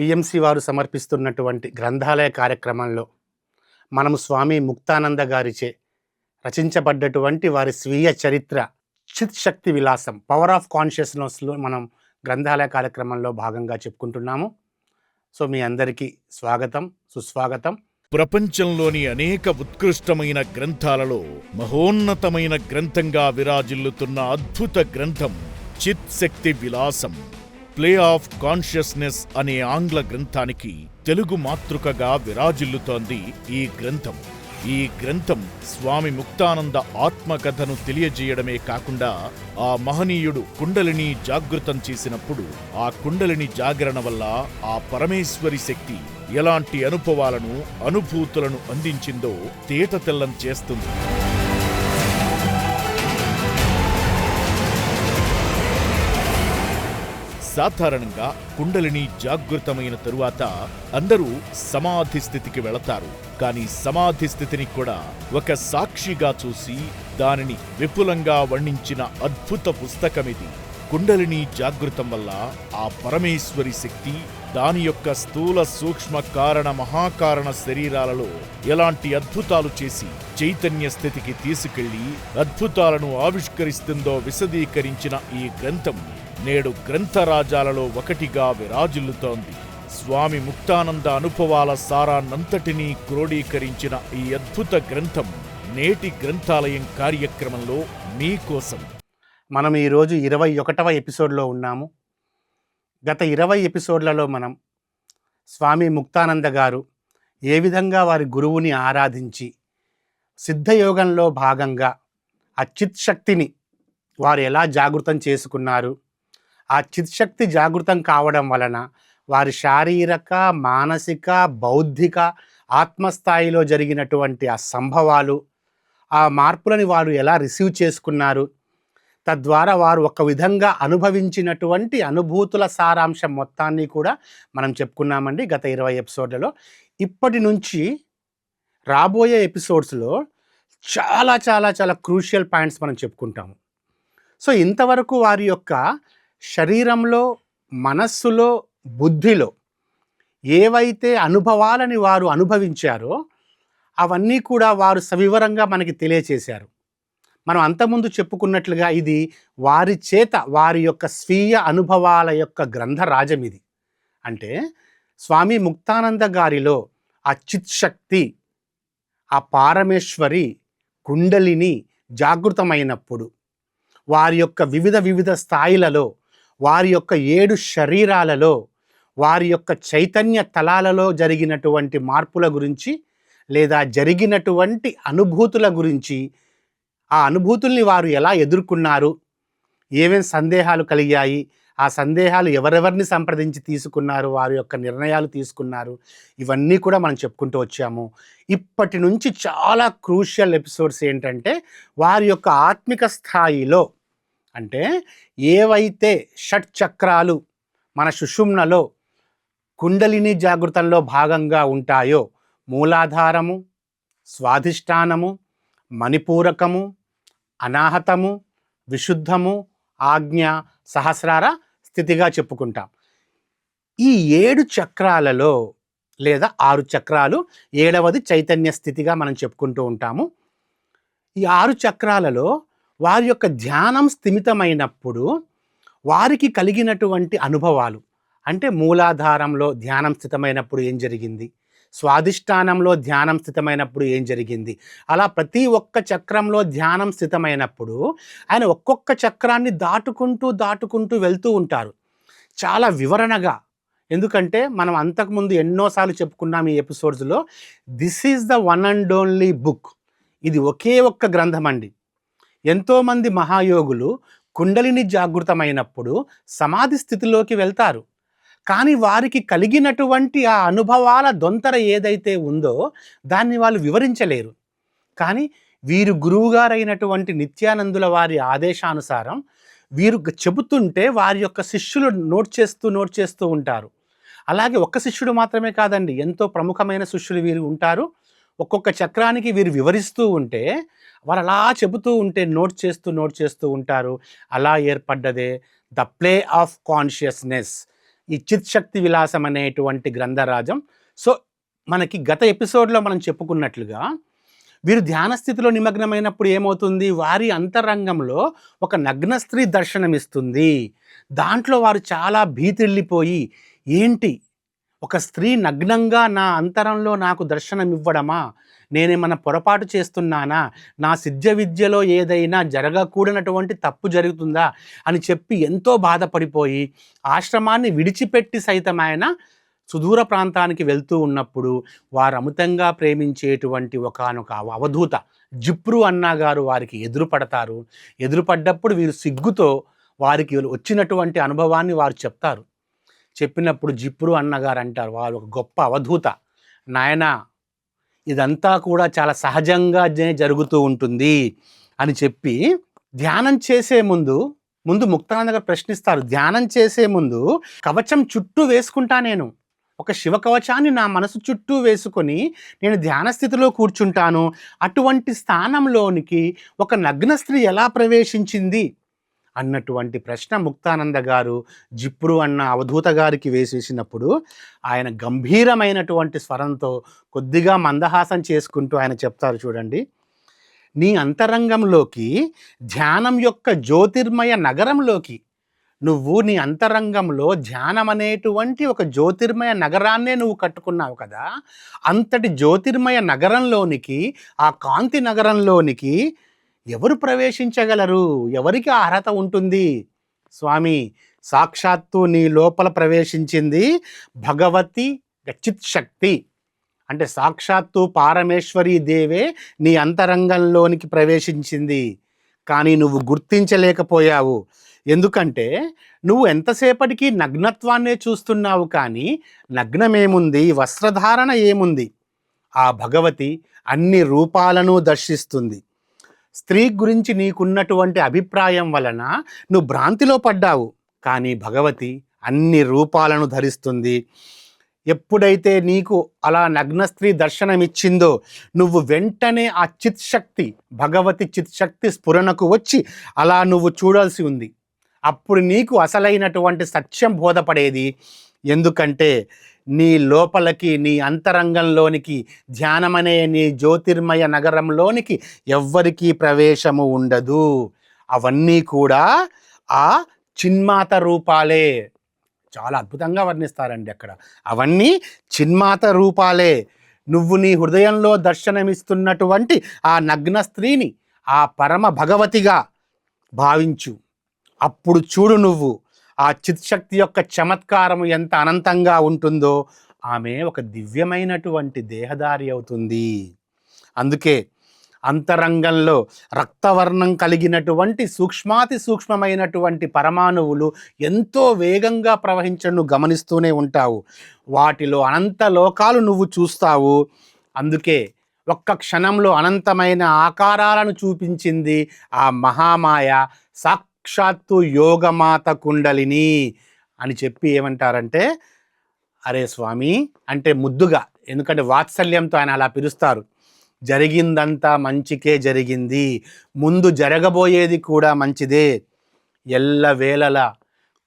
PMC వారు సమర్పిస్తున్నటువంటి గ్రంథాలయ కార్యక్రమంలో మనము స్వామి ముక్తానంద గారిచే రచించబడ్డటువంటి వారి స్వీయ చరిత్ర చిత్ శక్తి విలాసం పవర్ ఆఫ్ కాన్షియస్నెస్లో మనం గ్రంథాలయ కార్యక్రమంలో భాగంగా చెప్పుకుంటున్నాము. సో మీ అందరికీ స్వాగతం, సుస్వాగతం. ప్రపంచంలోని అనేక ఉత్కృష్టమైన గ్రంథాలలో మహోన్నతమైన గ్రంథంగా విరాజిల్లుతున్న అద్భుత గ్రంథం చిత్ శక్తి విలాసం, ప్లే ఆఫ్ కాన్షియస్నెస్ అనే ఆంగ్ల గ్రంథానికి తెలుగు మాతృకగా విరాజిల్లుతోంది ఈ గ్రంథం. ఈ గ్రంథం స్వామి ముక్తానంద ఆత్మకథను తెలియజేయడమే కాకుండా ఆ మహనీయుడు కుండలిని జాగృతం చేసినప్పుడు ఆ కుండలిని జాగరణ వల్ల ఆ పరమేశ్వరి శక్తి ఎలాంటి అనుభవాలను, అనుభూతులను అందించిందో తేటతెల్లం చేస్తుంది. సాధారణంగా కుండలిని జాగృతమైన తరువాత అందరూ సమాధి స్థితికి వెళతారు. కానీ సమాధి స్థితిని కూడా ఒక సాక్షిగా చూసి దానిని విపులంగా వర్ణించిన అద్భుత పుస్తకమిది. కుండలిని జాగృతం వల్ల ఆ పరమేశ్వరి శక్తి దాని యొక్క స్థూల, సూక్ష్మ, కారణ, మహాకారణ శరీరాలలో ఎలాంటి అద్భుతాలు చేసి చైతన్య స్థితికి తీసుకెళ్లి అద్భుతాలను ఆవిష్కరిస్తుందో విశదీకరించిన ఈ గ్రంథం నేడు గ్రంథరాజాలలో ఒకటిగా విరాజిల్లుతోంది. స్వామి ముక్తానంద అనుభవాల సారాన్నంతటినీ క్రోడీకరించిన ఈ అద్భుత గ్రంథం నేటి గ్రంథాలయం కార్యక్రమంలో మీకోసం. మనం ఈరోజు 21వ ఎపిసోడ్లో ఉన్నాము. గత 20 ఎపిసోడ్లలో మనం స్వామి ముక్తానంద గారు ఏ విధంగా వారి గురువుని ఆరాధించి సిద్ధయోగంలో భాగంగా ఆ చిత్ శక్తిని వారు ఎలా జాగృతం చేసుకున్నారు, ఆ చిత్ శక్తి జాగృతం కావడం వలన వారి శారీరక, మానసిక, బౌద్ధిక, ఆత్మస్థాయిలో జరిగినటువంటి ఆ సంభవాలు, ఆ మార్పులని వారు ఎలా రిసీవ్ చేసుకున్నారు, తద్వారా వారు ఒక విధంగా అనుభవించినటువంటి అనుభూతుల సారాంశం మొత్తాన్ని కూడా మనం చెప్పుకున్నామండి గత 20 ఎపిసోడ్లలో. ఇప్పటి నుంచి రాబోయే ఎపిసోడ్స్లో చాలా చాలా చాలా క్రూషియల్ పాయింట్స్ మనం చెప్పుకుంటాము. సో ఇంతవరకు వారి యొక్క శరీరంలో, మనస్సులో, బుద్ధిలో ఏవైతే అనుభవాలని వారు అనుభవించారో అవన్నీ కూడా వారు సవివరంగా మనకి తెలియచేశారు. మనం అంతకుముందు చెప్పుకున్నట్లుగా ఇది వారి చేత వారి యొక్క స్వీయ అనుభవాల యొక్క గ్రంథరాజం ఇది. అంటే స్వామి ముక్తానంద గారిలో ఆ చిత్ శక్తి, ఆ పారమేశ్వరి కుండలిని జాగృతమైనప్పుడు వారి యొక్క వివిధ స్థాయిలలో, వారి యొక్క 7 శరీరాలలో, వారి యొక్క చైతన్య తలాలలో జరిగినటువంటి మార్పుల గురించి లేదా జరిగినటువంటి అనుభూతుల గురించి, ఆ అనుభూతుల్ని వారు ఎలా ఎదుర్కొన్నారు, ఏమేం సందేహాలు కలిగాయి, ఆ సందేహాలు ఎవరెవరిని సంప్రదించి తీసుకున్నారు, వారి యొక్క నిర్ణయాలు తీసుకున్నారు, ఇవన్నీ కూడా మనం చెప్పుకుంటూ వచ్చాము. ఇప్పటి నుంచి చాలా క్రూషియల్ ఎపిసోడ్స్ ఏంటంటే వారి యొక్క ఆత్మిక స్థాయిలో, అంటే ఏవైతే షట్ చక్రాలు మన సుషుమ్నలో కుండలిని జాగృతంలో భాగంగా ఉంటాయో, మూలాధారము, స్వాధిష్టానము, మణిపూరకము, అనాహతము, విశుద్ధము, ఆజ్ఞ, సహస్రార స్థితిగా చెప్పుకుంటాం. ఈ 7 చక్రాలలో లేదా 6 చక్రాలు, 7వది చైతన్య స్థితిగా మనం చెప్పుకుంటూ ఉంటాము. ఈ 6 చక్రాలలో వారి యొక్క ధ్యానం స్థిమితమైనప్పుడు వారికి కలిగినటువంటి అనుభవాలు, అంటే మూలాధారంలో ధ్యానం స్థితమైనప్పుడు ఏం జరిగింది, స్వాధిష్టానంలో ధ్యానం స్థితమైనప్పుడు ఏం జరిగింది, అలా ప్రతి ఒక్క చక్రంలో ధ్యానం స్థితమైనప్పుడు ఆయన ఒక్కొక్క చక్రాన్ని దాటుకుంటూ వెళ్తూ ఉంటారు చాలా వివరణగా. ఎందుకంటే మనం అంతకుముందు ఎన్నోసార్లు చెప్పుకున్నాం ఈ ఎపిసోడ్స్లో, this is the one and only book. ఇది ఒకే ఒక్క గ్రంథం అండి. ఎంతోమంది మహాయోగులు కుండలిని జాగృతమైనప్పుడు సమాధి స్థితిలోకి వెళ్తారు, కానీ వారికి కలిగినటువంటి ఆ అనుభవాల దొంతర ఏదైతే ఉందో దాన్ని వాళ్ళు వివరించలేరు. కానీ వీరు గురువుగారైనటువంటి నిత్యానందుల వారి ఆదేశానుసారం వీరు చెబుతుంటే వారి యొక్క శిష్యులు నోట్ చేస్తూ ఉంటారు. అలాగే ఒక్క శిష్యుడు మాత్రమే కాదండి, ఎంతో ప్రముఖమైన శిష్యులు వీరు ఉంటారు. ఒక్కొక్క చక్రానికి వీరు వివరిస్తూ ఉంటే వారు అలా చెబుతూ ఉంటే నోట్ చేస్తూ ఉంటారు. అలా ఏర్పడ్డదే ద ప్లే ఆఫ్ కాన్షియస్నెస్. ఈ చిత్ శక్తి విలాసం అనేటువంటి గ్రంథరాజం. సో మనకి గత ఎపిసోడ్లో మనం చెప్పుకున్నట్లుగా వీరు ధ్యాన స్థితిలో నిమగ్నమైనప్పుడు ఏమవుతుంది, వారి అంతరంగంలో ఒక నగ్న స్త్రీ దర్శనమిస్తుంది. దాంట్లో వారు చాలా భీతిల్లిపోయి, ఏంటి ఒక స్త్రీ నగ్నంగా నా అంతరంలో నాకు దర్శనం ఇవ్వడమా, నేనేమన్నా పొరపాటు చేస్తున్నానా, నా సిద్ధ విద్యలో ఏదైనా జరగకూడనటువంటి తప్పు జరుగుతుందా అని చెప్పి ఎంతో బాధపడిపోయి ఆశ్రమాన్ని విడిచిపెట్టి సైతం ఆయన సుదూర ప్రాంతానికి వెళ్తూ ఉన్నప్పుడు వారు అమితంగా ప్రేమించేటువంటి ఒకానొక అవధూత జిప్రు అన్నా గారు వారికి ఎదురుపడతారు. ఎదురుపడ్డప్పుడు వీరు సిగ్గుతో వారికి వచ్చినటువంటి అనుభవాన్ని వారు చెప్తారు. చెప్పినప్పుడు జిప్రు అన్నగారు అంటారు, వారు ఒక గొప్ప అవధూత, నాయనా ఇదంతా కూడా చాలా సహజంగా జరుగుతూ ఉంటుంది అని చెప్పి ధ్యానం చేసే ముందు ముక్తానంద గారు ప్రశ్నిస్తారు, ధ్యానం చేసే ముందు కవచం చుట్టూ వేసుకుంటా, నేను ఒక శివ కవచాన్ని నా మనసు చుట్టూ వేసుకొని నేను ధ్యాన స్థితిలో కూర్చుంటాను. అటువంటి స్థానంలోనికి ఒక నగ్న స్త్రీ ఎలా ప్రవేశించింది అన్నటువంటి ప్రశ్న ముక్తానంద గారు జిప్రు అన్న అవధూత గారికి వేసేసినప్పుడు ఆయన గంభీరమైనటువంటి స్వరంతో కొద్దిగా మందహాసం చేసుకుంటూ ఆయన చెప్తారు, చూడండి, నీ అంతరంగంలోకి ధ్యానం యొక్క జ్యోతిర్మయ నగరంలోకి నువ్వు నీ అంతరంగంలో ధ్యానం అనేటువంటి ఒక జ్యోతిర్మయ నగరాన్నే నువ్వు కట్టుకున్నావు కదా, అంతటి జ్యోతిర్మయ నగరంలోనికి, ఆ కాంతి నగరంలోనికి ఎవరు ప్రవేశించగలరు, ఎవరికి ఆ అర్హత ఉంటుంది? స్వామి, సాక్షాత్తు నీ లోపల ప్రవేశించింది భగవతి చిత్ శక్తి, అంటే సాక్షాత్తు పారమేశ్వరీ దేవే నీ అంతరంగంలోనికి ప్రవేశించింది. కానీ నువ్వు గుర్తించలేకపోయావు. ఎందుకంటే నువ్వు ఎంతసేపటికి నగ్నత్వాన్నే చూస్తున్నావు, కానీ నగ్నమేముంది, వస్త్రధారణ ఏముంది? ఆ భగవతి అన్ని రూపాలను దర్శిస్తుంది. స్త్రీ గురించి నీకున్నటువంటి అభిప్రాయం వలన నువ్వు భ్రాంతిలో పడ్డావు, కానీ భగవతి అన్ని రూపాలను ధరిస్తుంది. ఎప్పుడైతే నీకు అలా నగ్న స్త్రీ దర్శనమిచ్చిందో నువ్వు వెంటనే ఆ చిత్ శక్తి, భగవతి చిత్ శక్తి స్ఫురణకు వచ్చి అలా నువ్వు చూడాల్సి ఉంది. అప్పుడు నీకు అసలైనటువంటి సత్యం బోధపడేది. ఎందుకంటే నీ లోపలికి, నీ అంతరంగంలోనికి, ధ్యానమనే నీ జ్యోతిర్మయ నగరంలోనికి ఎవ్వరికీ ప్రవేశము ఉండదు. అవన్నీ కూడా ఆ చిన్మాత రూపాలే. చాలా అద్భుతంగా వర్ణిస్తారండి అక్కడ. అవన్నీ చిన్మాత రూపాలే. నువ్వు నీ హృదయంలో దర్శనమిస్తున్నటువంటి ఆ నగ్న స్త్రీని ఆ పరమ భగవతిగా భావించు. అప్పుడు చూడు నువ్వు ఆ చిత్శక్తి యొక్క చమత్కారము ఎంత అనంతంగా ఉంటుందో. ఆమె ఒక దివ్యమైనటువంటి దేహదారి అవుతుంది. అందుకే అంతరంగంలో రక్తవర్ణం కలిగినటువంటి సూక్ష్మాతి సూక్ష్మమైనటువంటి పరమాణువులు ఎంతో వేగంగా ప్రవహించను గమనిస్తూనే ఉంటావు. వాటిలో అనంత లోకాలు నువ్వు చూస్తావు. అందుకే ఒక్క క్షణంలో అనంతమైన ఆకారాలను చూపించింది ఆ మహామాయ సాక్షాత్తు యోగమాత కుండలిని అని చెప్పి ఏమంటారంటే, అరే స్వామి అంటే ముద్దుగా, ఎందుకంటే వాత్సల్యంతో ఆయన అలా పిలుస్తారు, జరిగిందంతా మంచికే జరిగింది, ముందు జరగబోయేది కూడా మంచిదే. ఎల్లవేళలా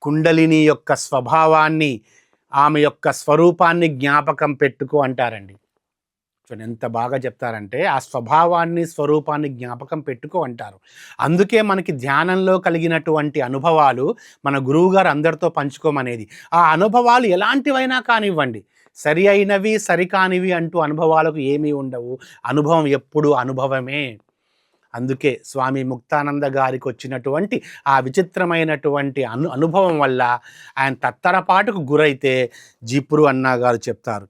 కుండలిని యొక్క స్వభావాన్ని, ఆమె యొక్క స్వరూపాన్ని జ్ఞాపకం పెట్టుకో అంటారండి. ఎంత బాగా చెప్తారంటే ఆ స్వభావాన్ని, స్వరూపాన్ని జ్ఞాపకం పెట్టుకో అంటారు. అందుకే మనకి ధ్యానంలో కలిగినటువంటి అనుభవాలు మన గురువుగారు అందరితో పంచుకోమనేది. ఆ అనుభవాలు ఎలాంటివైనా కానివ్వండి, సరి అయినవి సరికానివి అంటూ అనుభవాలకు ఏమీ ఉండవు. అనుభవం ఎప్పుడు అనుభవమే. అందుకే స్వామి ముక్తానంద గారికి వచ్చినటువంటి ఆ విచిత్రమైనటువంటి అనుభవం వల్ల ఆయన తత్తరపాటుకు గురైతే జిప్రు అన్నా గారు చెప్తారు.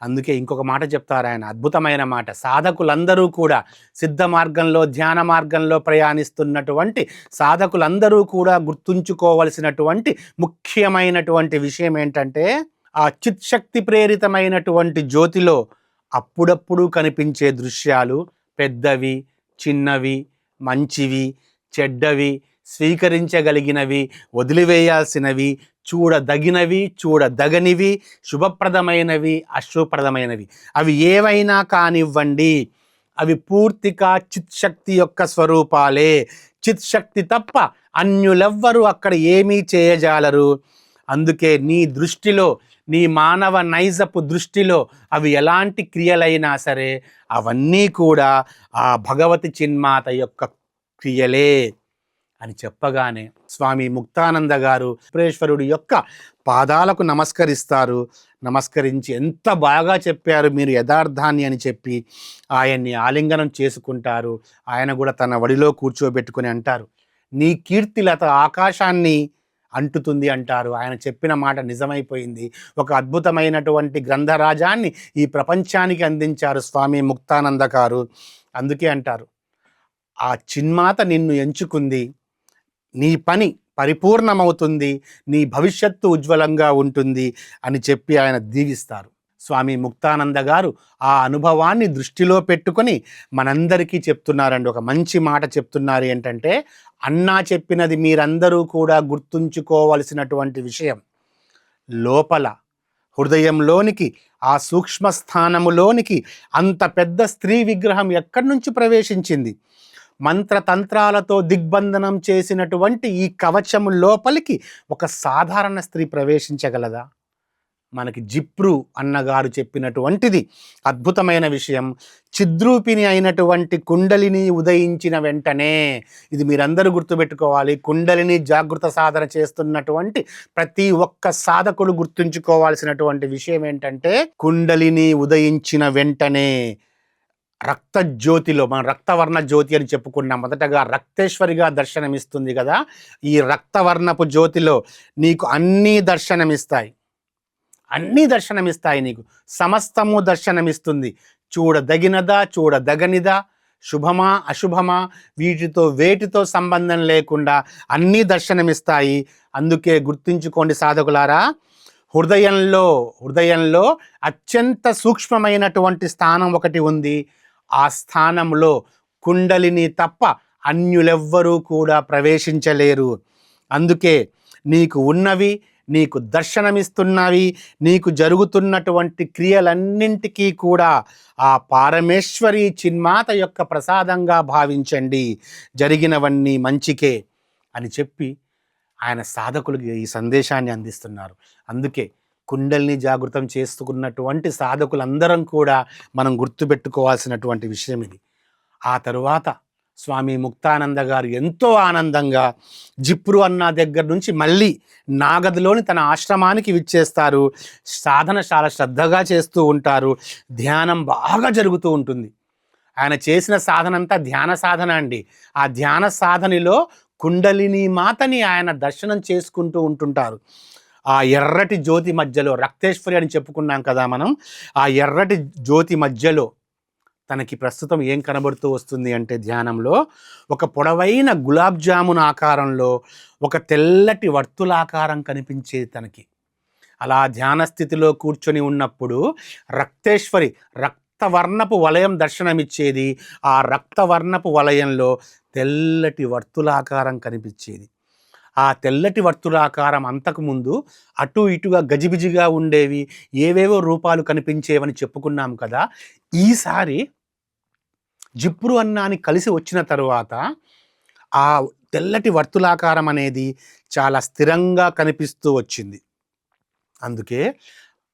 అందుకే ఇంకొక మాట చెప్తారు ఆయన, అద్భుతమైన మాట. సాధకులందరూ కూడా సిద్ధ మార్గంలో, ధ్యాన మార్గంలో ప్రయాణిస్తున్నటువంటి సాధకులందరూ కూడా గుర్తుంచుకోవలసినటువంటి ముఖ్యమైనటువంటి విషయం ఏంటంటే, ఆ చిత్శక్తి ప్రేరితమైనటువంటి జ్యోతిలో అప్పుడప్పుడు కనిపించే దృశ్యాలు పెద్దవి, చిన్నవి, మంచివి, చెడ్డవి, స్వీకరించగలిగినవి, వదిలివేయాల్సినవి, చూడదగినవి, చూడదగనివి, శుభప్రదమైనవి, అశుభప్రదమైనవి, అవి ఏవైనా కానివ్వండి, అవి పూర్తిగా చిత్శక్తి యొక్క స్వరూపాలే. చిత్శక్తి తప్ప అన్యులెవ్వరూ అక్కడ ఏమీ చేయజాలరు. అందుకే నీ దృష్టిలో, నీ మానవ నైజపు దృష్టిలో అవి ఎలాంటి క్రియలైనా సరే అవన్నీ కూడా ఆ భగవతి చిన్మాత యొక్క క్రియలే అని చెప్పగానే స్వామి ముక్తానంద గారు సురేశ్వరుడి యొక్క పాదాలకు నమస్కరిస్తారు. నమస్కరించి ఎంత బాగా చెప్పారు మీరు యథార్థాన్ని అని చెప్పి ఆయన్ని ఆలింగనం చేసుకుంటారు. ఆయన కూడా తన వడిలో కూర్చోబెట్టుకుని అంటారు, నీ కీర్తిలత ఆకాశాన్ని అంటుతుంది అంటారు. ఆయన చెప్పిన మాట నిజమైపోయింది. ఒక అద్భుతమైనటువంటి గ్రంథరాజాన్ని ఈ ప్రపంచానికి అందించారు స్వామి ముక్తానంద గారు. అందుకే అంటారు, ఆ చిన్మాత నిన్ను ఎంచుకుంది, నీ పని పరిపూర్ణమవుతుంది, నీ భవిష్యత్తు ఉజ్వలంగా ఉంటుంది అని చెప్పి ఆయన దీవిస్తారు. స్వామి ముక్తానంద గారు ఆ అనుభవాన్ని దృష్టిలో పెట్టుకొని మనందరికీ చెప్తున్నారండి. ఒక మంచి మాట చెప్తున్నారు. ఏంటంటే, అన్నా చెప్పినది మీరందరూ కూడా గుర్తుంచుకోవలసినటువంటి విషయం. లోపల హృదయంలోనికి, ఆ సూక్ష్మ స్థానములోనికి అంత పెద్ద స్త్రీ విగ్రహం ఎక్కడి నుంచి ప్రవేశించింది? మంత్రతంత్రాలతో దిగ్బంధనం చేసినటువంటి ఈ కవచము లోపలికి ఒక సాధారణ స్త్రీ ప్రవేశించగలదా? మనకి జిప్రు అన్నగారు చెప్పినటువంటిది అద్భుతమైన విషయం. చిద్రూపిణి అయినటువంటి కుండలిని ఉదయించిన వెంటనే, ఇది మీరందరూ గుర్తుపెట్టుకోవాలి. కుండలిని జాగృత సాధన చేస్తున్నటువంటి ప్రతి ఒక్క సాధకుడు గుర్తుంచుకోవాల్సినటువంటి విషయం ఏంటంటే, కుండలిని ఉదయించిన వెంటనే రక్తజ్యోతిలో, మనం రక్తవర్ణ జ్యోతి అని చెప్పుకున్నాం. మొదటగా రక్తేశ్వరిగా దర్శనమిస్తుంది కదా. ఈ రక్తవర్ణపు జ్యోతిలో నీకు అన్నీ దర్శనమిస్తాయి, నీకు సమస్తము దర్శనమిస్తుంది. చూడదగినదా, చూడదగనిదా, శుభమా అశుభమా, వీటితో వేటితో సంబంధం లేకుండా అన్నీ దర్శనమిస్తాయి. అందుకే గుర్తుంచుకోండి సాధకులారా, హృదయంలో అత్యంత సూక్ష్మమైనటువంటి స్థానం ఒకటి ఉంది. ఆ స్థానంలో కుండలిని తప్ప అన్యులెవ్వరూ కూడా ప్రవేశించలేరు. అందుకే నీకు ఉన్నవి, నీకు దర్శనమిస్తున్నవి, నీకు జరుగుతున్నటువంటి క్రియలన్నింటికీ కూడా ఆ పారమేశ్వరి చిన్మాత యొక్క ప్రసాదంగా భావించండి, జరిగినవన్నీ మంచికే అని చెప్పి ఆయన సాధకులకి ఈ సందేశాన్ని అందిస్తున్నారు. అందుకే కుండల్ని జాగృతం చేసుకున్నటువంటి సాధకులందరం కూడా మనం గుర్తుపెట్టుకోవాల్సినటువంటి విషయం ఇది. ఆ తరువాత స్వామి ముక్తానంద గారు ఎంతో ఆనందంగా జిప్రు అన్న దగ్గర నుంచి మళ్ళీ నాగదిలోని తన ఆశ్రమానికి విచ్చేస్తారు. సాధన చాలా శ్రద్ధగా చేస్తూ ఉంటారు. ధ్యానం బాగా జరుగుతూ ఉంటుంది. ఆయన చేసిన సాధన అంతా ధ్యాన సాధన అండి. ఆ ధ్యాన సాధనలో కుండలిని మాతని ఆయన దర్శనం చేసుకుంటూ ఉంటుంటారు. ఆ ఎర్రటి జ్యోతి మధ్యలో, రక్తేశ్వరి అని చెప్పుకున్నాం కదా మనం, ఆ ఎర్రటి జ్యోతి మధ్యలో తనకి ప్రస్తుతం ఏం కనబడుతూ వస్తుంది అంటే, ధ్యానంలో ఒక పొడవైన గులాబ్ జామున్ ఆకారంలో ఒక తెల్లటి వర్తులాకారం కనిపించేది తనకి. అలా ధ్యాన స్థితిలో కూర్చొని ఉన్నప్పుడు రక్తేశ్వరి రక్తవర్ణపు వలయం దర్శనమిచ్చేది. ఆ రక్తవర్ణపు వలయంలో తెల్లటి వర్తులాకారం కనిపించేది. ఆ తెల్లటి వర్తులాకారం అంతకుముందు అటు ఇటుగా గజిబిజిగా ఉండేవి, ఏవేవో రూపాలు కనిపించేవని చెప్పుకున్నాం కదా. ఈసారి జిప్రు అన్నాని కలిసి వచ్చిన తరువాత ఆ తెల్లటి వర్తులాకారం అనేది చాలా స్థిరంగా కనిపిస్తూ వచ్చింది. అందుకే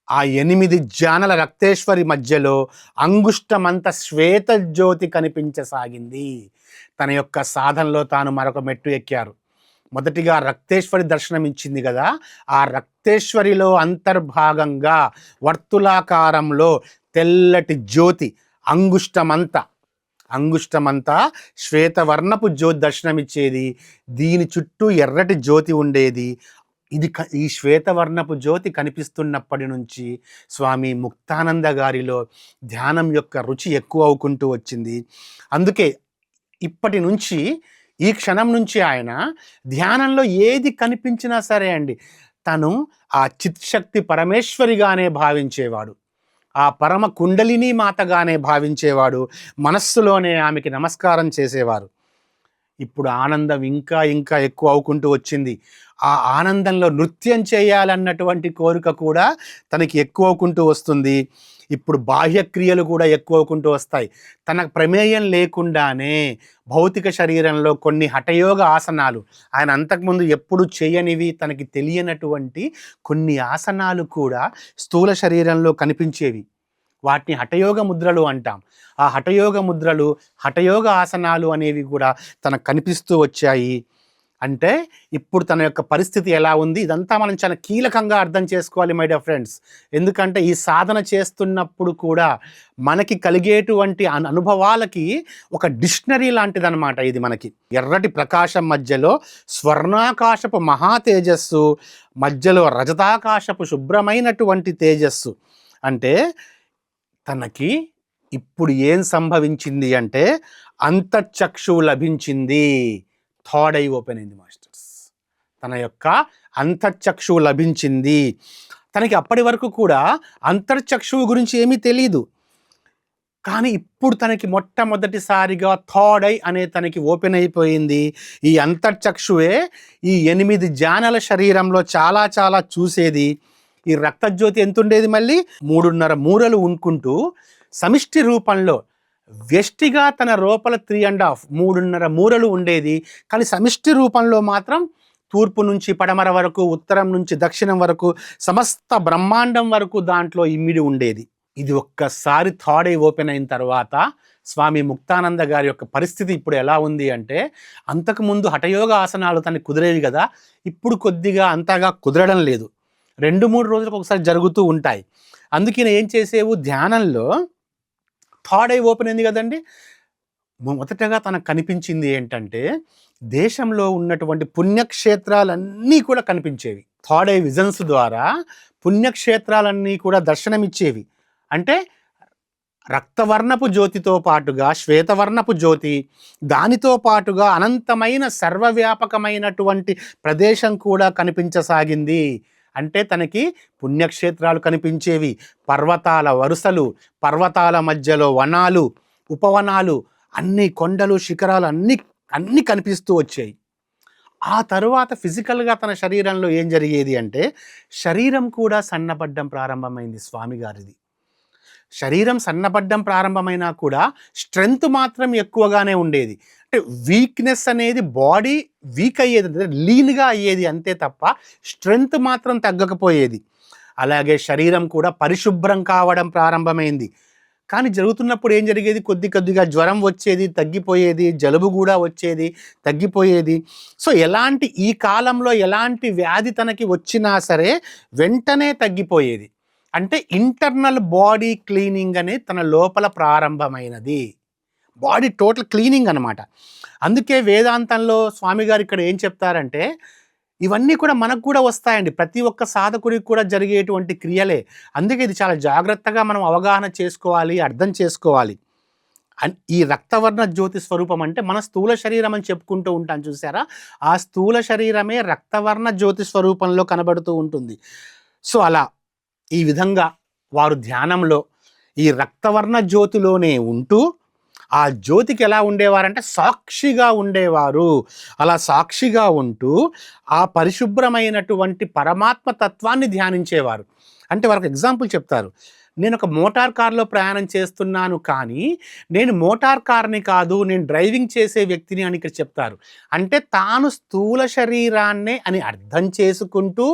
ఆ 8 జానల రక్తేశ్వరి మధ్యలో అంగుష్టమంత శ్వేత జ్యోతి కనిపించసాగింది. తన యొక్క సాధనలో తాను మరొక మెట్టు ఎక్కారు. మొదటిగా రక్తేశ్వరి దర్శనం ఇచ్చింది కదా, ఆ రక్తేశ్వరిలో అంతర్భాగంగా వర్తులాకారంలో తెల్లటి జ్యోతి అంగుష్టమంతా శ్వేతవర్ణపు జ్యోతి దర్శనమిచ్చేది. దీని చుట్టూ ఎర్రటి జ్యోతి ఉండేది. ఈ శ్వేతవర్ణపు జ్యోతి కనిపిస్తున్నప్పటి నుంచి స్వామి ముక్తానంద గారిలో ధ్యానం యొక్క రుచి ఎక్కువ అవుకుంటూ వచ్చింది. అందుకే ఇప్పటి నుంచి, ఈ క్షణం నుంచి ఆయన ధ్యానంలో ఏది కనిపించినా సరే అండి, తను ఆ చిత్శక్తి పరమేశ్వరిగానే భావించేవాడు, ఆ పరమ కుండలిని మాతగానే భావించేవాడు. మనస్సులోనే ఆమెకి నమస్కారం చేసేవారు. ఇప్పుడు ఆనందం ఇంకా ఇంకా ఎక్కువ అవుకుంటూ వచ్చింది. ఆ ఆనందంలో నృత్యం చేయాలన్నటువంటి కోరిక కూడా తనకి ఎక్కువ అవుకుంటూ వస్తుంది. ఇప్పుడు బాహ్య క్రియలు కూడా ఎక్కువ అవుకుంటూ వస్తాయి. తన ప్రమేయం లేకుండానే భౌతిక శరీరంలో కొన్ని హఠయోగ ఆసనాలు, ఆయన అంతకుముందు ఎప్పుడు చేయనివి, తనకి తెలియనటువంటి కొన్ని ఆసనాలు కూడా స్థూల శరీరంలో కనిపించేవి. వాటిని హఠయోగ ముద్రలు అంటాం. ఆ హఠయోగ ముద్రలు, హఠయోగ ఆసనాలు అనేవి కూడా తనకు కనిపిస్తూ వచ్చాయి. అంటే ఇప్పుడు తన యొక్క పరిస్థితి ఎలా ఉంది, ఇదంతా మనం చాలా కీలకంగా అర్థం చేసుకోవాలి మై డియర్ ఫ్రెండ్స్. ఎందుకంటే ఈ సాధన చేస్తున్నప్పుడు కూడా మనకి కలిగేటువంటి అనుభవాలకి ఒక డిక్షనరీ లాంటిదన్నమాట ఇది మనకి. ఎర్రటి ప్రకాశం మధ్యలో స్వర్ణాకాశపు మహా తేజస్సు, మధ్యలో రజతాకాశపు శుభ్రమైనటువంటి తేజస్సు. అంటే తనకి ఇప్పుడు ఏం సంభవించింది అంటే అంతఃచక్షువు లభించింది. థర్డ్ ఐ ఓపెన్ అయింది మాస్టర్స్. తన యొక్క అంతఃచక్షువు లభించింది. తనకి అప్పటి వరకు కూడా అంతర్చక్షువు గురించి ఏమీ తెలియదు. కానీ ఇప్పుడు తనకి మొట్టమొదటిసారిగా థర్డ్ ఐ అనే తనకి ఓపెన్ అయిపోయింది. ఈ అంతర్చక్షువే ఈ 8 జానల శరీరంలో చాలా చాలా చూసేది. ఈ రక్తజ్యోతి ఎంత ఉండేది, మళ్ళీ 3.5 మూరలు ఉంకుంటూ సమిష్టి రూపంలో, వ్యష్టిగా తన లోపల 3.5 3.5 మూరలు ఉండేది. కానీ సమిష్టి రూపంలో మాత్రం తూర్పు నుంచి పడమర వరకు, ఉత్తరం నుంచి దక్షిణం వరకు, సమస్త బ్రహ్మాండం వరకు దాంట్లో ఇమిడి ఉండేది. ఇది ఒక్కసారి థర్డ్ ఐ ఓపెన్ అయిన తర్వాత స్వామి ముక్తానంద గారి యొక్క పరిస్థితి ఇప్పుడు ఎలా ఉంది అంటే, అంతకుముందు హఠయోగ ఆసనాలు తనకి కుదిరేవి కదా, ఇప్పుడు కొద్దిగా అంతగా కుదరడం లేదు. 2-3 రోజులకు ఒకసారి జరుగుతూ ఉంటాయి. అందుకని ఏం చేసేవు, ధ్యానంలో థర్డ్ ఐ ఓపెన్ అయింది కదండి. మొదటగా తనకు కనిపించింది ఏంటంటే, దేశంలో ఉన్నటువంటి పుణ్యక్షేత్రాలన్నీ కూడా కనిపించేవి. థర్డ్ ఐ విజన్స్ ద్వారా పుణ్యక్షేత్రాలన్నీ కూడా దర్శనమిచ్చేవి. అంటే రక్తవర్ణపు జ్యోతితో పాటుగా శ్వేతవర్ణపు జ్యోతి, దానితో పాటుగా అనంతమైన సర్వవ్యాపకమైనటువంటి ప్రదేశం కూడా కనిపించసాగింది. అంటే తనకి పుణ్యక్షేత్రాలు కనిపించేవి, పర్వతాల వరుసలు, పర్వతాల మధ్యలో వనాలు, ఉపవనాలు, అన్ని కొండలు, శిఖరాలు అన్నీ కనిపిస్తూ వచ్చాయి. ఆ తరువాత ఫిజికల్గా తన శరీరంలో ఏం జరిగేది అంటే, శరీరం కూడా సన్నబడ్డం ప్రారంభమైంది స్వామి గారిది. శరీరం సన్నబడ్డం ప్రారంభమైనా కూడా స్ట్రెంగ్త్ మాత్రం ఎక్కువగానే ఉండేది. అంటే వీక్నెస్ అనేది బాడీ వీక్ అయ్యేది, లీన్గా అయ్యేది అంతే తప్ప స్ట్రెంగ్త్ మాత్రం తగ్గకపోయేది. అలాగే శరీరం కూడా పరిశుభ్రం కావడం ప్రారంభమైంది. కానీ జరుగుతున్నప్పుడు ఏం జరిగేది, కొద్దిగా జ్వరం వచ్చేది, తగ్గిపోయేది, జలుబు కూడా వచ్చేది, తగ్గిపోయేది. సో ఎలాంటి ఈ కాలంలో ఎలాంటి వ్యాధి తనకి వచ్చినా సరే వెంటనే తగ్గిపోయేది. అంటే ఇంటర్నల్ బాడీ క్లీనింగ్ అనేది తన లోపల ప్రారంభమైనది. బాడీ టోటల్ క్లీనింగ్ అనమాట. అందుకే వేదాంతంలో స్వామి గారు ఇక్కడ ఏం చెప్తారంటే, ఇవన్నీ కూడా మనకు కూడా వస్తాయండి, ప్రతి ఒక్క సాధకుడికి కూడా జరిగేటువంటి క్రియలే. అందుకే ఇది చాలా జాగ్రత్తగా మనం అవగాహన చేసుకోవాలి, అర్థం చేసుకోవాలి. ఈ రక్తవర్ణ జ్యోతి స్వరూపం అంటే మన స్థూల శరీరం అని చెప్పుకుంటూ ఉంటాం చూసారా, ఆ స్థూల శరీరమే రక్తవర్ణ జ్యోతి స్వరూపంలో కనబడుతూ ఉంటుంది. సో అలా ఈ విధంగా వారు ధ్యానంలో ఈ రక్తవర్ణ జ్యోతిలోనే ఉంటూ, ఆ జ్యోతికి ఎలా ఉండేవారంటే సాక్షిగా ఉండేవారు. అలా సాక్షిగా ఉంటూ ఆ పరిశుభ్రమైనటువంటి పరమాత్మ తత్వాన్ని ధ్యానించేవారు. అంటే వారికి ఎగ్జాంపుల్ చెప్తారు, నేను ఒక మోటార్ కార్లో ప్రయాణం చేస్తున్నాను, కానీ నేను మోటార్ కార్ని కాదు, నేను డ్రైవింగ్ చేసే వ్యక్తిని అని ఇక్కడ చెప్తారు. అంటే తాను స్థూల శరీరాన్నే అని అర్థం చేసుకుంటూ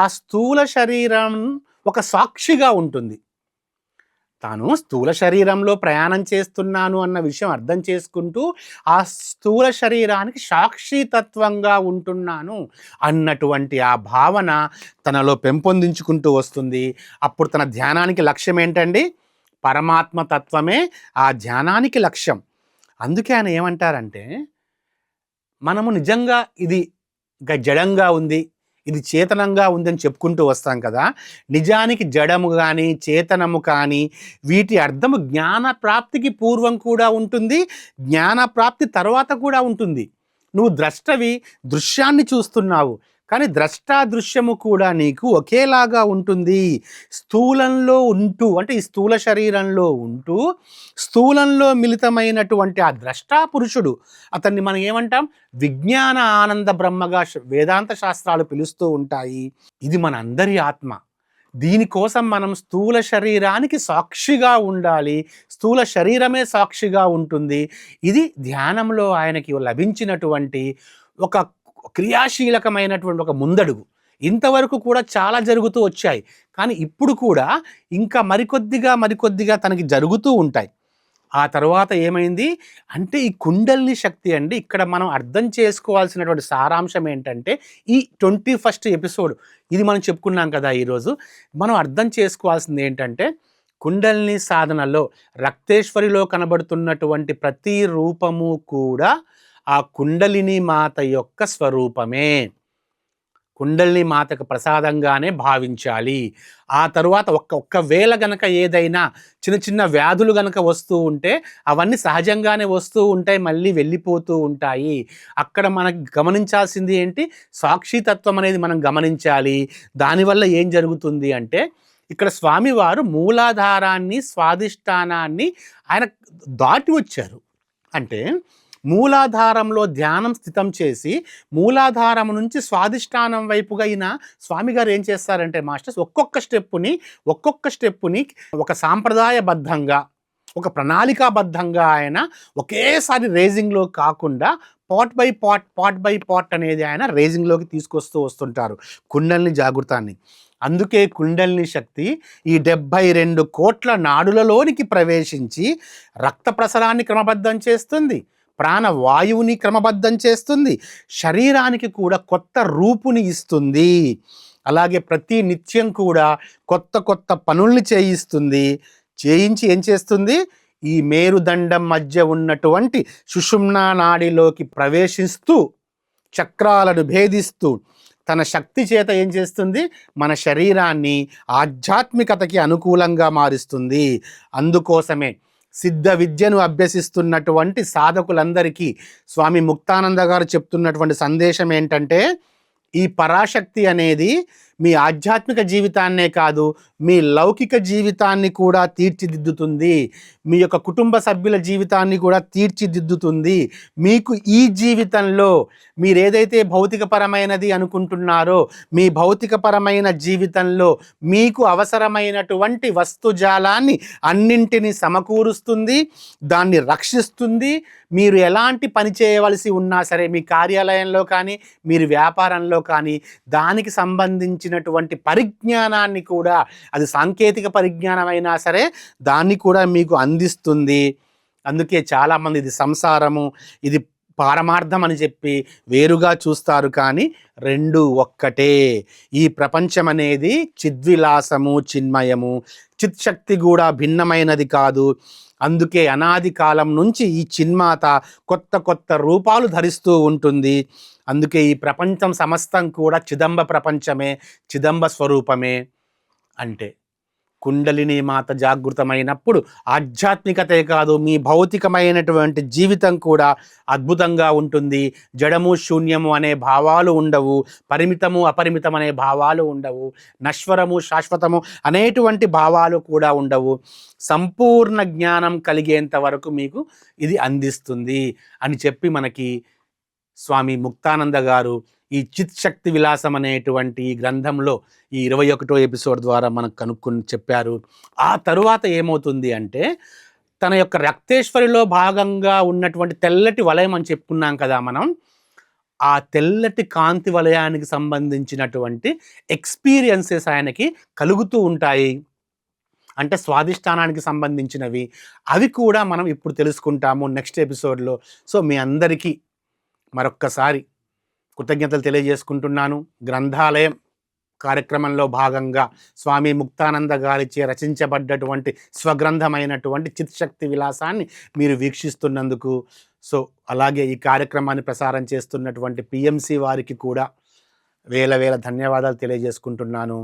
ఆ స్థూల శరీరం ఒక సాక్షిగా ఉంటుంది. తాను స్థూల శరీరంలో ప్రయాణం చేస్తున్నాను అన్న విషయం అర్థం చేసుకుంటూ ఆ స్థూల శరీరానికి సాక్షితత్వంగా ఉంటున్నాను అన్నటువంటి ఆ భావన తనలో పెంపొందించుకుంటూ వస్తుంది. అప్పుడు తన ధ్యానానికి లక్ష్యం ఏంటండి, పరమాత్మ తత్వమే ఆ ధ్యానానికి లక్ష్యం. అందుకే ఆయన ఏమంటారంటే, మనము నిజంగా ఇది జడంగా ఉంది, ఇది చేతనంగా ఉందని చెప్పుకుంటూ వస్తాం కదా, నిజానికి జడము కానీ చేతనము కానీ వీటి అర్థము జ్ఞాన ప్రాప్తికి పూర్వం కూడా ఉంటుంది, జ్ఞాన ప్రాప్తి తర్వాత కూడా ఉంటుంది. నువ్వు ద్రష్టవి, దృశ్యాన్ని చూస్తున్నావు, కానీ ద్రష్టాదృశ్యము కూడా నీకు ఒకేలాగా ఉంటుంది. స్థూలంలో ఉంటూ, అంటే ఈ స్థూల శరీరంలో ఉంటూ స్థూలంలో మిళితమైనటువంటి ఆ ద్రష్టా పురుషుడు, అతన్ని మనం ఏమంటాం? విజ్ఞాన ఆనంద బ్రహ్మగా వేదాంత శాస్త్రాలు పిలుస్తూ ఉంటాయి. ఇది మన అందరి ఆత్మ. దీనికోసం మనం స్థూల శరీరానికి సాక్షిగా ఉండాలి. స్థూల శరీరమే సాక్షిగా ఉంటుంది. ఇది ధ్యానంలో ఆయనకి లభించినటువంటి ఒక క్రియాశీలకమైనటువంటి ఒక ముందడుగు. ఇంతవరకు కూడా చాలా జరుగుతూ వచ్చాయి, కానీ ఇప్పుడు కూడా ఇంకా మరికొద్దిగా తనకి జరుగుతూ ఉంటాయి. ఆ తర్వాత ఏమైంది అంటే, ఈ కుండలిని శక్తి అండి, ఇక్కడ మనం అర్థం చేసుకోవాల్సినటువంటి సారాంశం ఏంటంటే, ఈ 21st ఎపిసోడ్ ఇది మనం చెప్పుకున్నాం కదా ఈరోజు. మనం అర్థం చేసుకోవాల్సింది ఏంటంటే, కుండలిని సాధనలో రక్తేశ్వరిలో కనబడుతున్నటువంటి ప్రతి రూపము కూడా ఆ కుండలిని మాత యొక్క స్వరూపమే. కుండలిని మాతకు ప్రసాదంగానే భావించాలి. ఆ తరువాత ఒక్కవేళ గనక ఏదైనా చిన్న వ్యాధులు గనక వస్తూ ఉంటే అవన్నీ సహజంగానే వస్తూ ఉంటాయి, మళ్ళీ వెళ్ళిపోతూ ఉంటాయి. అక్కడ మనకు గమనించాల్సింది ఏంటి? సాక్షితత్వం అనేది మనం గమనించాలి. దానివల్ల ఏం జరుగుతుంది అంటే, ఇక్కడ స్వామివారు మూలాధారాన్ని, స్వాధిష్టానాన్ని ఆయన దాటి వచ్చారు. అంటే మూలాధారంలో ధ్యానం స్థితం చేసి మూలాధారం నుంచి స్వాధిష్టానం వైపుగా అయిన స్వామిగారు ఏం చేస్తారంటే మాస్టర్స్, ఒక్కొక్క స్టెప్పుని ఒక సాంప్రదాయబద్ధంగా, ఒక ప్రణాళికాబద్ధంగా ఆయన ఒకేసారి రేజింగ్లో కాకుండా పాట్ బై పాట్ అనేది ఆయన రేజింగ్లోకి తీసుకొస్తూ వస్తుంటారు కుండలిని జాగృతాన్ని. అందుకే కుండలిని శక్తి ఈ 72 కోట్ల నాడులలోనికి ప్రవేశించి రక్త ప్రసరాన్ని క్రమబద్ధం చేస్తుంది, ప్రాణవాయువుని క్రమబద్ధం చేస్తుంది, శరీరానికి కూడా కొత్త రూపుని ఇస్తుంది. అలాగే ప్రతి నిత్యం కూడా కొత్త పనుల్ని చేయించి ఏం చేస్తుంది? ఈ మేరుదండం మధ్య ఉన్నటువంటి సుషుమ్నా నాడిలోకి ప్రవేశిస్తూ చక్రాలను భేదిస్తూ తన శక్తి చేత ఏం చేస్తుంది? మన శరీరాన్ని ఆధ్యాత్మికతకి అనుకూలంగా మారుస్తుంది. అందుకోసమే సిద్ధ విద్యను అభ్యసిస్తున్నటువంటి సాధకులందరికీ స్వామి ముక్తానంద గారు చెప్తున్నటువంటి సందేశం ఏంటంటే, ఈ పరాశక్తి అనేది మీ ఆధ్యాత్మిక జీవితాన్నే కాదు, మీ లౌకిక జీవితాన్ని కూడా తీర్చిదిద్దుతుంది, మీ యొక్క కుటుంబ సభ్యుల జీవితాన్ని కూడా తీర్చిదిద్దుతుంది. మీకు ఈ జీవితంలో మీరు ఏదైతే భౌతికపరమైనది అనుకుంటున్నారో, మీ భౌతికపరమైన జీవితంలో మీకు అవసరమైనటువంటి వస్తుజాలాన్ని అన్నింటినీ సమకూరుస్తుంది, దాన్ని రక్షిస్తుంది. మీరు ఎలాంటి పని చేయవలసి ఉన్నా సరే, మీ కార్యాలయంలో కానీ, మీరు వ్యాపారంలో కానీ, దానికి సంబంధించినటువంటి పరిజ్ఞానాన్ని కూడా, అది సాంకేతిక పరిజ్ఞానం అయినా సరే, దాన్ని కూడా మీకు అందిస్తుంది. అందుకే చాలామంది ఇది సంసారము, ఇది పారమార్థం అని చెప్పి వేరుగా చూస్తారు, కానీ రెండు ఒక్కటే. ఈ ప్రపంచం అనేది చిద్విలాసము, చిన్మయము, చిత్శక్తి కూడా భిన్నమైనది కాదు. అందుకే అనాది కాలం నుంచి ఈ చిన్మాత కొత్త రూపాలు ధరిస్తూ ఉంటుంది. అందుకే ఈ ప్రపంచం సమస్తం కూడా చిదంబ ప్రపంచమే, చిదంబ స్వరూపమే. అంటే కుండలిని మాత జాగృతమైనప్పుడు ఆధ్యాత్మికతే కాదు, మీ భౌతికమైనటువంటి జీవితం కూడా అద్భుతంగా ఉంటుంది. జడము శూన్యము అనే భావాలు ఉండవు, పరిమితము అపరిమితం అనే భావాలు ఉండవు, నశ్వరము శాశ్వతము అనేటువంటి భావాలు కూడా ఉండవు. సంపూర్ణ జ్ఞానం కలిగేంత వరకు మీకు ఇది అందిస్తుంది అని చెప్పి మనకి స్వామి ముక్తానంద గారు ఈ చిత్ శక్తి విలాసం అనేటువంటి ఈ గ్రంథంలో ఈ 21వ ఎపిసోడ్ ద్వారా మనకు కనుక్కొని చెప్పారు. ఆ తరువాత ఏమవుతుంది అంటే, తన యొక్క రక్తేశ్వరిలో భాగంగా ఉన్నటువంటి తెల్లటి వలయం అని చెప్పుకున్నాం కదా మనం, ఆ తెల్లటి కాంతి వలయానికి సంబంధించినటువంటి ఎక్స్పీరియన్సెస్ ఆయనకి కలుగుతూ ఉంటాయి. అంటే స్వాధిష్టానానికి సంబంధించినవి, అవి కూడా మనం ఇప్పుడు తెలుసుకుంటాము నెక్స్ట్ ఎపిసోడ్లో. సో మీ అందరికీ మరొక్కసారి కృతజ్ఞతలు తెలియజేసుకుంటున్నాను. గ్రంథాలయం కార్యక్రమంలో భాగంగా స్వామి ముక్తానంద గారిచే రచించబడ్డటువంటి స్వగ్రంథమైనటువంటి చిత్శక్తి విలాసాన్ని మీరు వీక్షిస్తున్నందుకు, సో అలాగే ఈ కార్యక్రమాన్ని ప్రసారం చేస్తున్నటువంటి పిఎంసి వారికి కూడా వేల ధన్యవాదాలు తెలియజేసుకుంటున్నాను.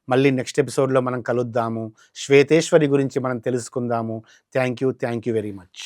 మళ్ళీ నెక్స్ట్ ఎపిసోడ్లో మనం కలుద్దాము. శ్వేతేశ్వరి గురించి మనం తెలుసుకుందాము. Thank you very much.